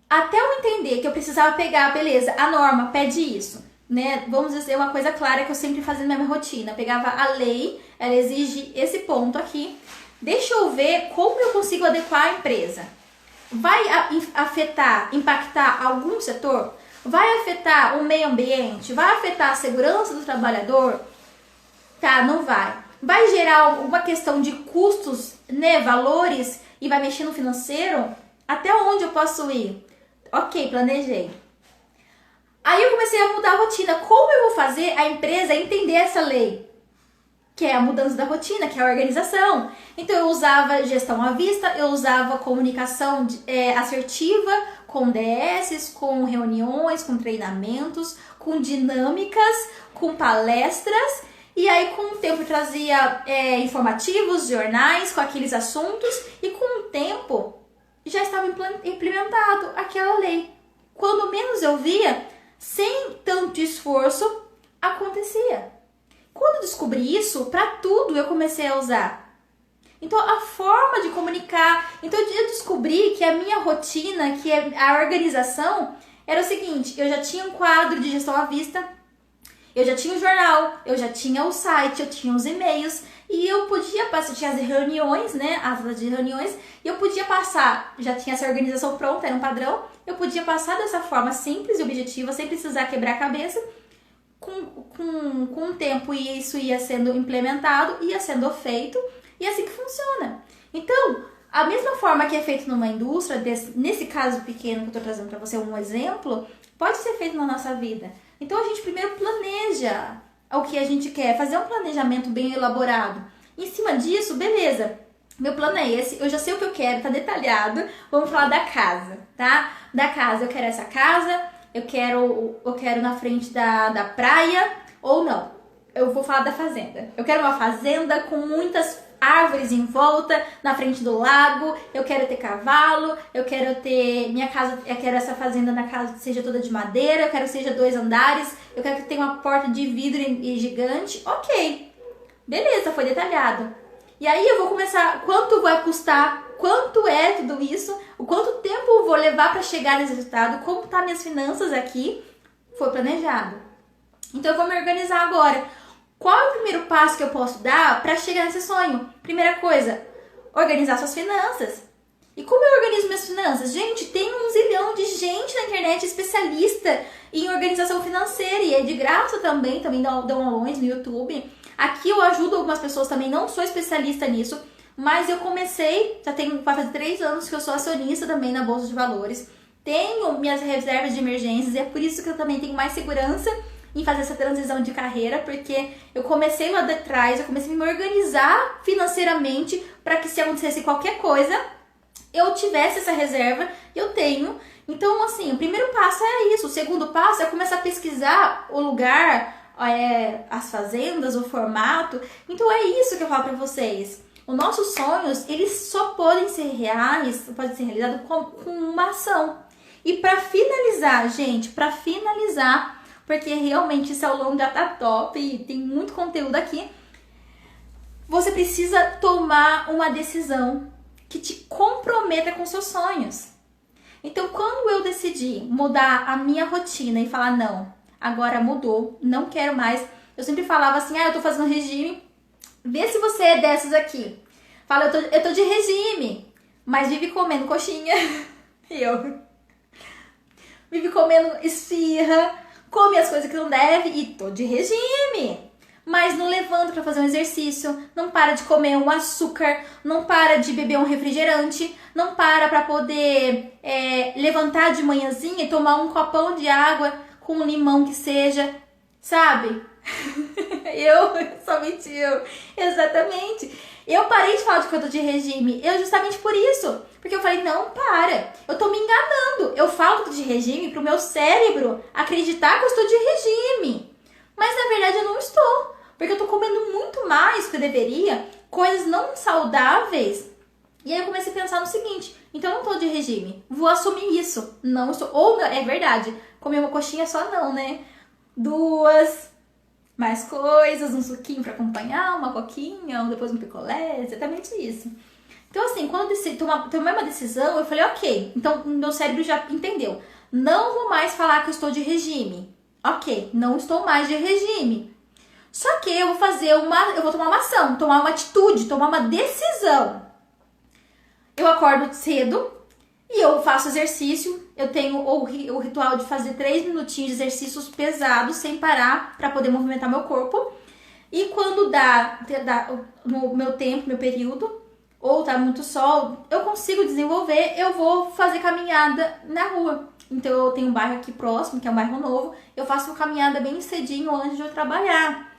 Até eu entender que eu precisava pegar, beleza, a norma pede isso, né? Vamos dizer uma coisa clara que eu sempre fazia na minha rotina. Eu pegava a lei, ela exige esse ponto aqui. Deixa eu ver como eu consigo adequar a empresa. Vai afetar, impactar algum setor? Vai afetar o meio ambiente? Vai afetar a segurança do trabalhador? Tá, não vai. Vai gerar uma questão de custos, né, valores, e vai mexer no financeiro? Até onde eu posso ir? Ok, planejei. Aí eu comecei a mudar a rotina. Como eu vou fazer a empresa entender essa lei? Que é a mudança da rotina, que é a organização. Então eu usava gestão à vista, eu usava comunicação assertiva, com DSs, com reuniões, com treinamentos, com dinâmicas, com palestras. E aí com o tempo eu trazia informativos, jornais, com aqueles assuntos. E com o tempo já estava implementado aquela lei. Quando menos eu via, sem tanto esforço, acontecia. Quando eu descobri isso, para tudo eu comecei a usar. Então, a forma de comunicar... Então, eu descobri que a minha rotina, que a organização, era o seguinte. Eu já tinha um quadro de gestão à vista, eu já tinha o jornal, eu já tinha o site, eu tinha os e-mails. E eu podia passar, tinha as reuniões, né? As atas de reuniões. E eu podia passar, já tinha essa organização pronta, era um padrão. Eu podia passar dessa forma simples e objetiva, sem precisar quebrar a cabeça. Com o tempo isso ia sendo implementado, ia sendo feito, e é assim que funciona. Então, a mesma forma que é feito numa indústria, nesse caso pequeno que eu estou trazendo para você um exemplo, pode ser feito na nossa vida. Então a gente primeiro planeja o que a gente quer, fazer um planejamento bem elaborado. Em cima disso, beleza, meu plano é esse, eu já sei o que eu quero, tá detalhado. Vamos falar da casa, tá? Da casa, eu quero essa casa, eu quero na frente da praia, ou não, eu vou falar da fazenda. Eu quero uma fazenda com muitas árvores em volta, na frente do lago, eu quero ter cavalo, eu quero ter minha casa, eu quero essa fazenda na casa que seja toda de madeira, eu quero que seja 2 andares, eu quero que tenha uma porta de vidro e gigante. Ok, beleza, foi detalhado. E aí eu vou começar, quanto vai custar, quanto é tudo isso, o quanto tempo eu vou levar para chegar nesse resultado, como tá minhas finanças aqui, foi planejado. Então eu vou me organizar agora. Qual é o primeiro passo que eu posso dar para chegar nesse sonho? Primeira coisa, organizar suas finanças. E como eu organizo minhas finanças? Gente, tem um zilhão de gente na internet especialista em organização financeira e é de graça também dão aulões no YouTube. Aqui eu ajudo algumas pessoas também, não sou especialista nisso, mas eu comecei, já tem quase 3 anos que eu sou acionista também na Bolsa de Valores. Tenho minhas reservas de emergências e é por isso que eu também tenho mais segurança em fazer essa transição de carreira, porque eu comecei lá de trás, eu comecei a me organizar financeiramente para que se acontecesse qualquer coisa, eu tivesse essa reserva, eu tenho. Então, assim, o primeiro passo é isso. O segundo passo é começar a pesquisar o lugar, as fazendas, o formato. Então, é isso que eu falo para vocês. Os nossos sonhos, eles só podem ser reais, podem ser realizados com uma ação. E para finalizar, gente, porque realmente esse aulão já tá top e tem muito conteúdo aqui, você precisa tomar uma decisão que te comprometa com seus sonhos. Então, quando eu decidi mudar a minha rotina e falar, não, agora mudou, não quero mais, eu sempre falava assim, eu tô fazendo regime, vê se você é dessas aqui. Fala, eu tô de regime, mas vive comendo coxinha, vive comendo esfirra, come as coisas que não deve e tô de regime. Mas não levanta para fazer um exercício, não para de comer um açúcar, não para de beber um refrigerante, não para poder levantar de manhãzinha e tomar um copão de água com um limão que seja, sabe? Somente eu, exatamente. Eu parei de falar de que eu tô de regime, justamente por isso. Porque eu falei, não, para, eu tô me enganando. Eu falo que tô de regime pro meu cérebro acreditar que eu estou de regime. Mas na verdade eu não estou. Porque eu tô comendo muito mais do que eu deveria, coisas não saudáveis. E aí eu comecei a pensar no seguinte, então eu não tô de regime, vou assumir isso. Não estou, ou é verdade, comer uma coxinha só não, né? 2, mais coisas, um suquinho pra acompanhar, uma coquinha, ou depois um picolé, exatamente isso. Então, assim, quando eu decidi tomei uma decisão, eu falei, ok, então meu cérebro já entendeu. Não vou mais falar que eu estou de regime. Ok, não estou mais de regime. Só que eu vou tomar uma ação, tomar uma atitude, tomar uma decisão. Eu acordo cedo e eu faço exercício. Eu tenho o ritual de fazer 3 minutinhos de exercícios pesados sem parar para poder movimentar meu corpo. E quando dá no meu tempo, meu período, ou tá muito sol, eu consigo desenvolver, eu vou fazer caminhada na rua. Então eu tenho um bairro aqui próximo, que é um bairro novo, eu faço uma caminhada bem cedinho antes de eu trabalhar.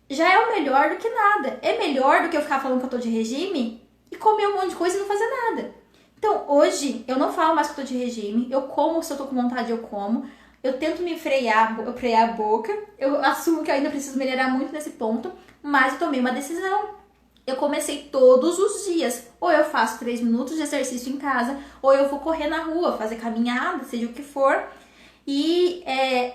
Já é o melhor do que nada. É melhor do que eu ficar falando que eu tô de regime e comer um monte de coisa e não fazer nada. Então hoje eu não falo mais que eu tô de regime, eu como, se eu tô com vontade eu como. Eu tento me frear a boca. Eu assumo que eu ainda preciso melhorar muito nesse ponto, mas eu tomei uma decisão. Eu comecei todos os dias. Ou eu faço 3 minutos de exercício em casa, ou eu vou correr na rua, fazer caminhada, seja o que for. E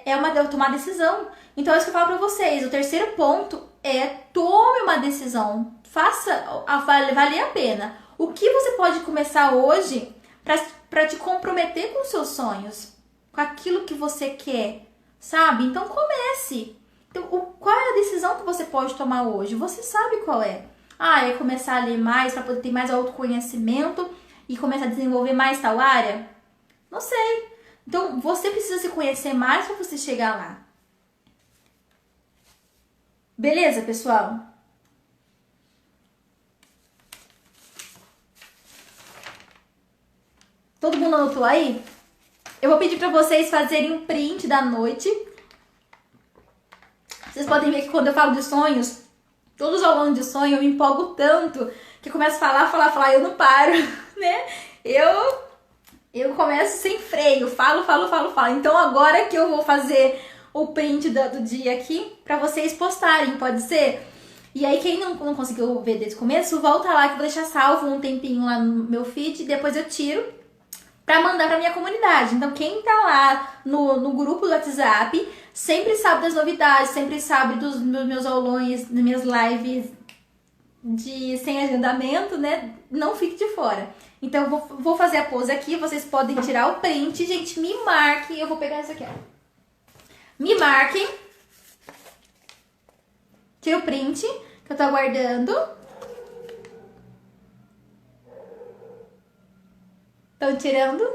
eu tomar decisão. Então é isso que eu falo pra vocês. O terceiro ponto é tome uma decisão. Faça valer a pena. O que você pode começar hoje pra te comprometer com os seus sonhos? Com aquilo que você quer, sabe? Então comece. Então, qual é a decisão que você pode tomar hoje? Você sabe qual é. É começar a ler mais para poder ter mais autoconhecimento e começar a desenvolver mais tal área? Não sei. Então, você precisa se conhecer mais para você chegar lá. Beleza, pessoal? Todo mundo anotou aí? Eu vou pedir pra vocês fazerem um print da noite. Vocês podem ver que quando eu falo de sonhos, todos ao longo de sonho, eu me empolgo tanto que eu começo a falar, eu não paro, né? Eu começo sem freio, falo. Então agora que eu vou fazer o print do dia aqui pra vocês postarem, pode ser? E aí quem não conseguiu ver desde o começo, volta lá que eu vou deixar salvo um tempinho lá no meu feed e depois eu tiro pra mandar pra minha comunidade. Então quem tá lá no grupo do WhatsApp sempre sabe das novidades, sempre sabe dos meus aulões, das minhas lives sem agendamento, né? Não fique de fora. Então eu vou fazer a pose aqui, vocês podem tirar o print, gente, me marquem, eu vou pegar essa aqui, ó. Me marquem. Tira o print que eu tô aguardando. Estão tirando?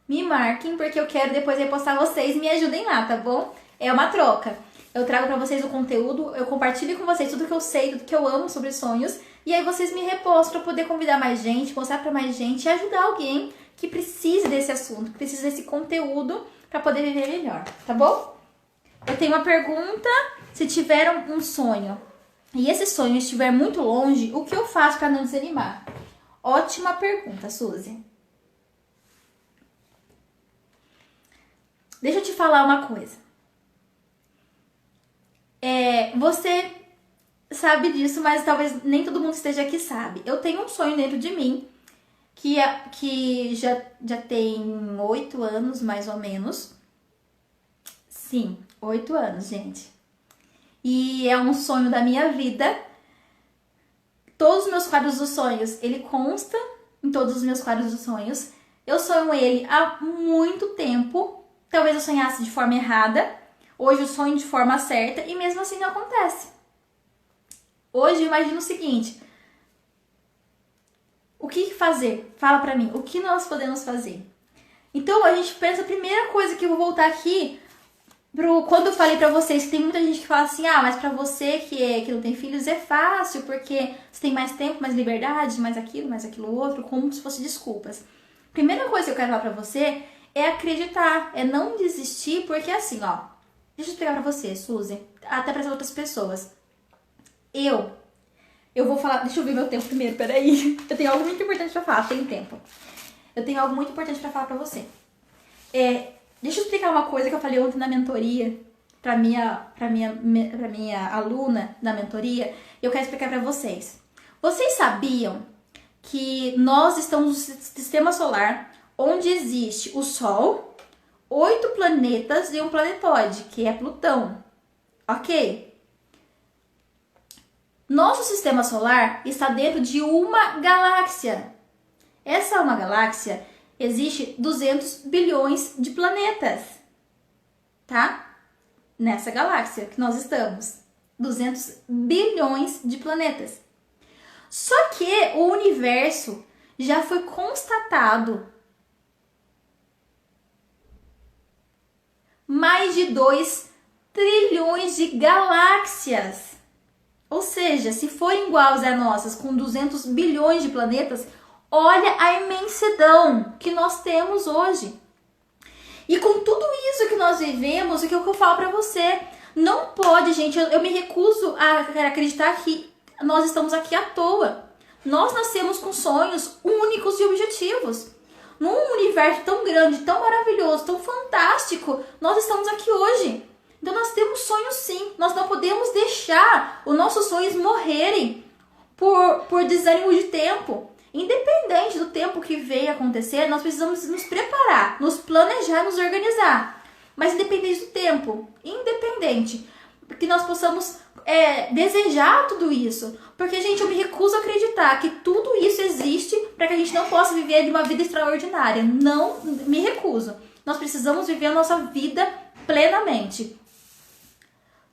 Me marquem, porque eu quero depois repostar vocês e me ajudem lá, tá bom? É uma troca. Eu trago pra vocês o conteúdo, eu compartilho com vocês tudo que eu sei, tudo que eu amo sobre sonhos. E aí vocês me repostam pra poder convidar mais gente, mostrar pra mais gente e ajudar alguém que precise desse assunto, que precise desse conteúdo pra poder viver melhor, tá bom? Eu tenho uma pergunta. Se tiver um sonho e esse sonho estiver muito longe, o que eu faço pra não desanimar? Ótima pergunta, Suzy. Deixa eu te falar uma coisa. Você sabe disso, mas talvez nem todo mundo esteja aqui sabe. Eu tenho um sonho dentro de mim que já tem 8 anos, mais ou menos. Sim, 8 anos, gente. E é um sonho da minha vida. Todos os meus quadros dos sonhos, ele consta em todos os meus quadros dos sonhos. Eu sonho ele há muito tempo. Talvez eu sonhasse de forma errada. Hoje eu sonho de forma certa e mesmo assim não acontece. Hoje eu imagino o seguinte. O que fazer? Fala pra mim. O que nós podemos fazer? Então a gente pensa, a primeira coisa que eu vou voltar aqui... Quando eu falei pra vocês que tem muita gente que fala assim, mas pra você que não tem filhos é fácil, porque você tem mais tempo, mais liberdade, mais aquilo outro, como se fosse desculpas. Primeira coisa que eu quero falar pra você é acreditar, é não desistir, porque assim, deixa eu explicar pra você, Suzy, até para as outras pessoas. Eu vou falar, deixa eu ver meu tempo primeiro, peraí. Eu tenho algo muito importante pra falar, tem tempo. Eu tenho algo muito importante pra falar pra você. Deixa eu explicar uma coisa que eu falei ontem na mentoria, pra minha aluna da mentoria, e eu quero explicar pra vocês. Vocês sabiam que nós estamos no sistema solar, onde existe o Sol, 8 planetas e um planetóide, que é Plutão, ok? Nosso sistema solar está dentro de uma galáxia. Essa uma galáxia existe 200 bilhões de planetas, tá? Nessa galáxia que nós estamos. 200 bilhões de planetas. Só que o universo já foi constatado mais de 2 trilhões de galáxias. Ou seja, se forem iguais a nossas, com 200 bilhões de planetas, olha a imensidão que nós temos hoje. E com tudo isso que nós vivemos, o que eu falo pra você? Não pode, gente, eu me recuso a acreditar que nós estamos aqui à toa. Nós nascemos com sonhos únicos e objetivos. Num universo tão grande, tão maravilhoso, tão fantástico, nós estamos aqui hoje. Então nós temos sonhos sim. Nós não podemos deixar os nossos sonhos morrerem por desânimo de tempo. Independente do tempo que venha acontecer, nós precisamos nos preparar, nos planejar, nos organizar. Mas independente do tempo, que nós possamos desejar tudo isso. Porque, gente, eu me recuso a acreditar que tudo isso existe para que a gente não possa viver de uma vida extraordinária. Não, me recuso. Nós precisamos viver a nossa vida plenamente.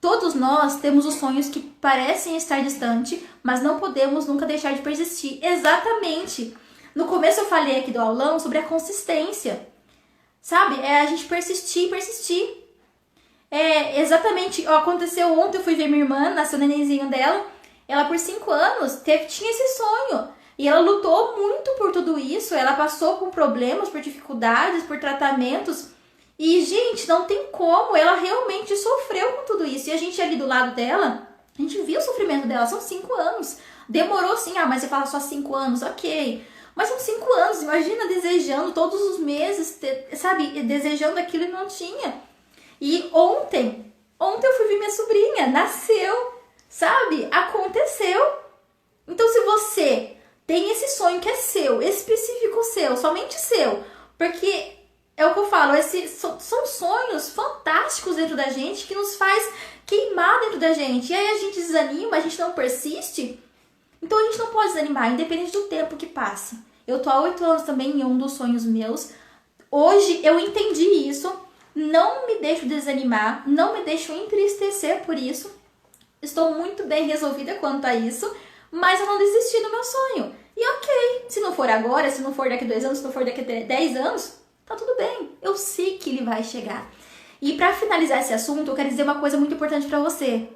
Todos nós temos os sonhos que parecem estar distantes, mas não podemos nunca deixar de persistir. Exatamente. No começo eu falei aqui do aulão sobre a consistência. Sabe? É a gente persistir. Exatamente. Aconteceu ontem, eu fui ver minha irmã, nasceu o nenenzinho dela. Ela por 5 anos tinha esse sonho. E ela lutou muito por tudo isso. Ela passou por problemas, por dificuldades, por tratamentos. E, gente, não tem como. Ela realmente sofreu com tudo isso. E a gente ali do lado dela, a gente viu o sofrimento dela. São 5 anos. Demorou sim. Mas você fala só 5 anos, ok. Mas são 5 anos. Imagina desejando todos os meses, sabe? Desejando aquilo e não tinha. E ontem eu fui ver minha sobrinha. Nasceu, sabe? Aconteceu. Então, se você tem esse sonho que é seu, específico seu, somente seu, porque é o que eu falo, são sonhos fantásticos dentro da gente que nos faz queimar dentro da gente. E aí a gente desanima, a gente não persiste. Então a gente não pode desanimar, independente do tempo que passe. Eu tô há 8 anos também em um dos sonhos meus. Hoje eu entendi isso. Não me deixo desanimar, não me deixo entristecer por isso. Estou muito bem resolvida quanto a isso, mas eu não desisti do meu sonho. E ok, se não for agora, se não for daqui a 2 anos, se não for daqui a 10 anos, tá tudo bem. Eu sei que ele vai chegar. E pra finalizar esse assunto, eu quero dizer uma coisa muito importante pra você.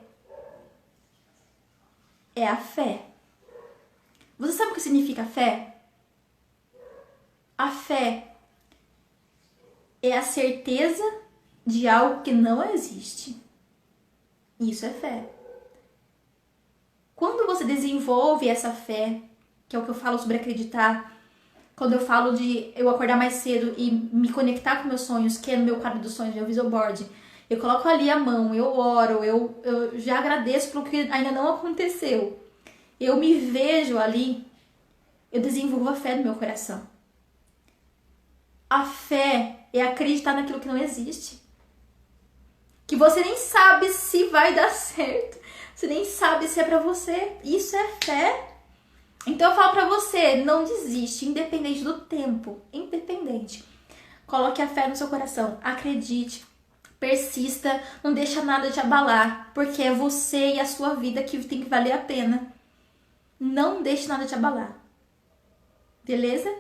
É a fé. Você sabe o que significa fé? A fé é a certeza de algo que não existe. Isso é fé. Quando você desenvolve essa fé, que é o que eu falo sobre acreditar, quando eu falo de eu acordar mais cedo e me conectar com meus sonhos, que é no meu quadro dos sonhos, meu vision board, eu coloco ali a mão, eu oro, eu já agradeço pelo que ainda não aconteceu. Eu me vejo ali, eu desenvolvo a fé no meu coração. A fé é acreditar naquilo que não existe. Que você nem sabe se vai dar certo. Você nem sabe se é pra você. Isso é fé. Então eu falo pra você, não desiste, independente do tempo. Independente. Coloque a fé no seu coração. Acredite. Persista. Não deixa nada te abalar. Porque é você e a sua vida que tem que valer a pena. Não deixe nada te abalar. Beleza?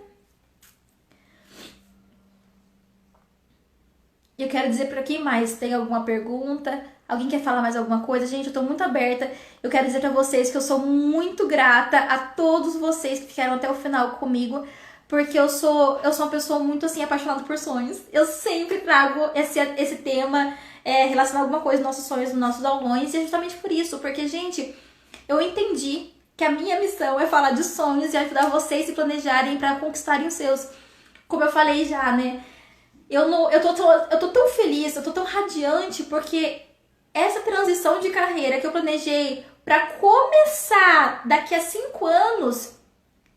E eu quero dizer para quem mais tem alguma pergunta, alguém quer falar mais alguma coisa, gente, eu tô muito aberta. Eu quero dizer para vocês que eu sou muito grata a todos vocês que ficaram até o final comigo, porque eu sou uma pessoa muito assim apaixonada por sonhos. Eu sempre trago esse tema relacionado a alguma coisa nos nossos sonhos, nos nossos aulões, e é justamente por isso, porque, gente, eu entendi que a minha missão é falar de sonhos e ajudar vocês a se planejarem para conquistarem os seus. Como eu falei já, né? Eu tô tão feliz, eu tô tão radiante, porque essa transição de carreira que eu planejei pra começar daqui a 5 anos,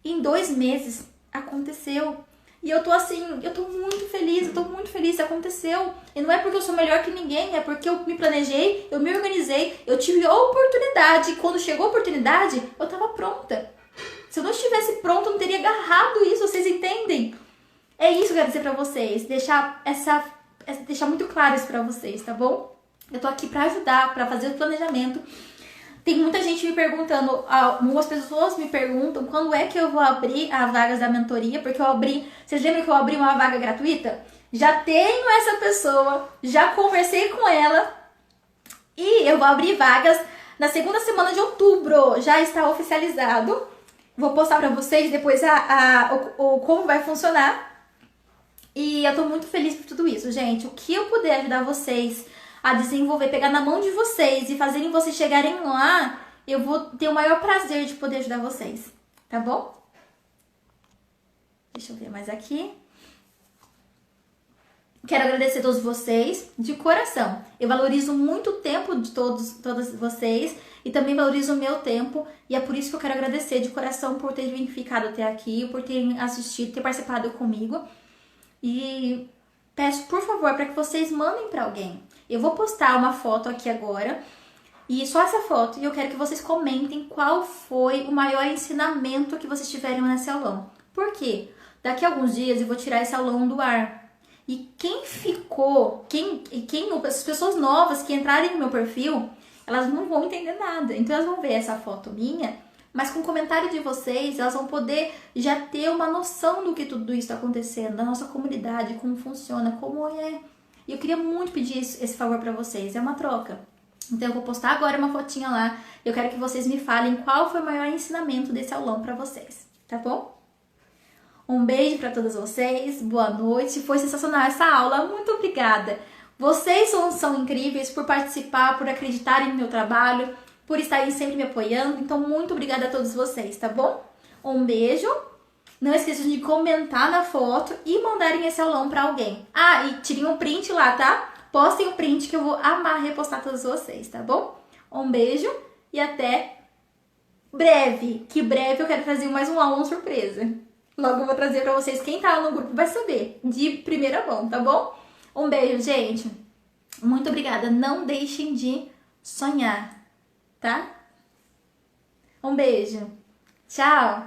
em 2 meses, aconteceu. E eu tô assim, eu tô muito feliz, isso aconteceu. E não é porque eu sou melhor que ninguém, é porque eu me planejei, eu me organizei, eu tive a oportunidade. E quando chegou a oportunidade, eu tava pronta. Se eu não estivesse pronta, eu não teria agarrado isso, vocês entendem? É isso que eu quero dizer pra vocês, deixar muito claro isso pra vocês, tá bom? Eu tô aqui pra ajudar, pra fazer o planejamento. Tem muita gente me perguntando, algumas pessoas me perguntam quando é que eu vou abrir as vagas da mentoria, porque eu abri, vocês lembram que eu abri uma vaga gratuita? Já tenho essa pessoa, já conversei com ela e eu vou abrir vagas na segunda semana de outubro, já está oficializado. Vou postar pra vocês depois como vai funcionar. E eu tô muito feliz por tudo isso, gente. O que eu puder ajudar vocês a desenvolver, pegar na mão de vocês e fazerem vocês chegarem lá, eu vou ter o maior prazer de poder ajudar vocês, tá bom? Deixa eu ver mais aqui. Quero agradecer a todos vocês de coração. Eu valorizo muito o tempo de todas vocês e também valorizo o meu tempo. E é por isso que eu quero agradecer de coração por terem ficado até aqui, por terem assistido, ter participado comigo. E peço, por favor, para que vocês mandem para alguém. Eu vou postar uma foto aqui agora. E só essa foto. E eu quero que vocês comentem qual foi o maior ensinamento que vocês tiveram nesse aulão. Por quê? Daqui a alguns dias eu vou tirar esse aulão do ar. E quem ficou, as pessoas novas que entrarem no meu perfil, elas não vão entender nada. Então elas vão ver essa foto minha, mas com o comentário de vocês, elas vão poder já ter uma noção do que tudo isso está acontecendo, da nossa comunidade, como funciona, como é. E eu queria muito pedir esse favor para vocês, é uma troca. Então eu vou postar agora uma fotinha lá. Eu quero que vocês me falem qual foi o maior ensinamento desse aulão para vocês, tá bom? Um beijo para todas vocês, boa noite, foi sensacional essa aula, muito obrigada. Vocês são incríveis por participar, por acreditarem no meu trabalho, por estarem sempre me apoiando, então muito obrigada a todos vocês, tá bom? Um beijo, não esqueçam de comentar na foto e mandarem esse aulão para alguém. Ah, e tirem um print lá, tá? Postem um print que eu vou amar repostar todos vocês, tá bom? Um beijo e até breve, que breve eu quero trazer mais um aulão surpresa. Logo eu vou trazer pra vocês, quem tá no grupo vai saber, de primeira mão, tá bom? Um beijo, gente. Muito obrigada. Não deixem de sonhar, tá? Um beijo. Tchau.